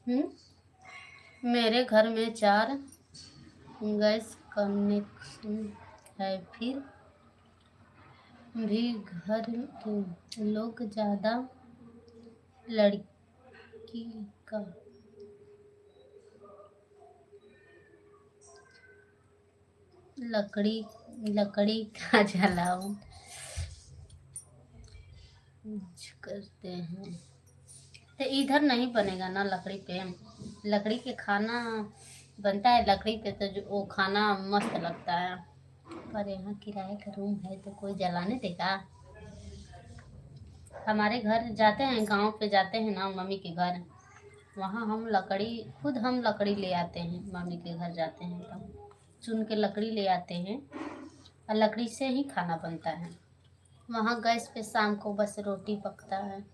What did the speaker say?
मेरे घर में 4 गैस कनेक्शन है, फिर भी घर के लोग ज़्यादा लड़की का लकड़ी लकड़ी का जलावन करते हैं। तो इधर नहीं बनेगा ना लकड़ी पे, लकड़ी के खाना बनता है लकड़ी पे, तो जो वो खाना मस्त लगता है। पर यहाँ किराए का रूम है तो कोई जलाने देगा? हमारे घर जाते हैं, गांव पे जाते हैं ना मम्मी के घर, वहाँ हम लकड़ी खुद हम लकड़ी ले आते हैं। मम्मी के घर जाते हैं तब चुन के लकड़ी ले आते हैं और लकड़ी से ही खाना बनता है। वहाँ गैस पे शाम को बस रोटी पकता है।